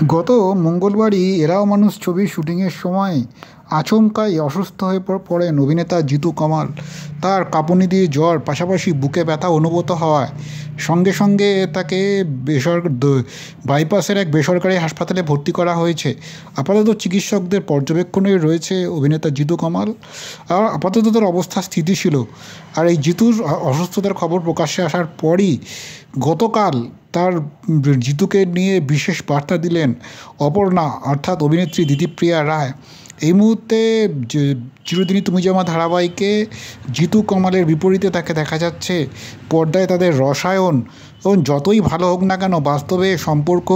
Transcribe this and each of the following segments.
গত মঙ্গলবারই এরাও মানুষ ছবির শুটিংয়ের সময় আচমকাই অসুস্থ হয়ে পড়েন অভিনেতা জিতু কামাল। তার কাঁপুনি দিয়ে জ্বর, পাশাপাশি বুকে ব্যথা অনুভূত হওয়ায় সঙ্গে সঙ্গে তাকে বাইপাসের এক বেসরকারি হাসপাতালে ভর্তি করা হয়েছে। আপাতত চিকিৎসকদের পর্যবেক্ষণে রয়েছে অভিনেতা জিতু কামাল। আর আপাতত তার অবস্থা স্থিতিশীল। আর এই জিতুর অসুস্থতার খবর প্রকাশ্যে আসার পরই গতকাল তার জিতুকে নিয়ে বিশেষ বার্তা দিলেন অপর্ণা, অর্থাৎ অভিনেত্রী দিতিপ্রিয়া রায়। এই মুহূর্তে চিরদিনই তুমি যে আমার ধারাবাহিকে জিতু কামালের বিপরীতে তাকে দেখা যাচ্ছে পর্দায়। তাদের রসায়ন এবং যতই ভালো হোক না কেন, বাস্তবে সম্পর্ক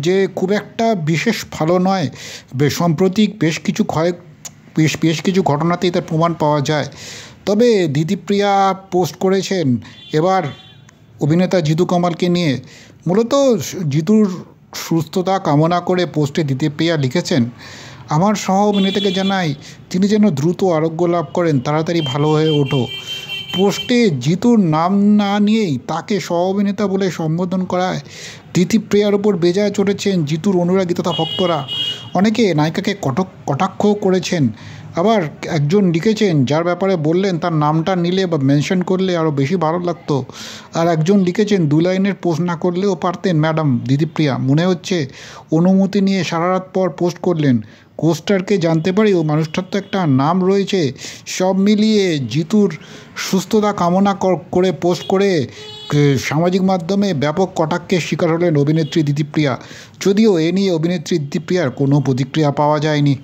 যে খুব একটা বিশেষ ভালো নয়। সাম্প্রতিক বেশ কিছু ঘটনাতেই তার প্রমাণ পাওয়া যায়। তবে দিতিপ্রিয়া পোস্ট করেছেন এবার অভিনেতা জিতু কামালকে নিয়ে। মূলত জিতুর সুস্থতা কামনা করে পোস্টে দিতিপ্রিয়া লিখেছেন, আমার সহ অভিনেতাকে জানাই তিনি যেন দ্রুত আরোগ্য লাভ করেন, তাড়াতাড়ি ভালো হয়ে ওঠো। পোস্টে জিতুর নাম না নিয়েই তাকে সহ অভিনেতা বলে সম্বোধন করায় দিতিপ্রিয়ার ওপর বেজায় চড়েছেন জিতুর অনুরাগী তথা ভক্তরা। অনেকে নায়িকাকে কটাক্ষ করেছেন, আবার একজন লিখেছেন যার ব্যাপারে বললেন তার নামটা নিলে বা মেনশন করলে আরও বেশি ভালো লাগতো। আর একজন লিখেছেন, 2 লাইনের পোস্ট না করলেও পারতেন ম্যাডাম দিতিপ্রিয়া, মনে হচ্ছে অনুমতি নিয়ে সারা রাত পর পোস্ট করলেন। কোস্টারকে জানতে পারি ও মানুষটার তো একটা নাম রয়েছে। সব মিলিয়ে জিতুর সুস্থতা কামনা করে পোস্ট করে সামাজিক মাধ্যমে ব্যাপক কটাক্ষের শিকার হলেন অভিনেত্রী দিতিপ্রিয়া। যদিও এ নিয়ে অভিনেত্রী দিতিপ্রিয়ার কোনো প্রতিক্রিয়া পাওয়া যায়নি।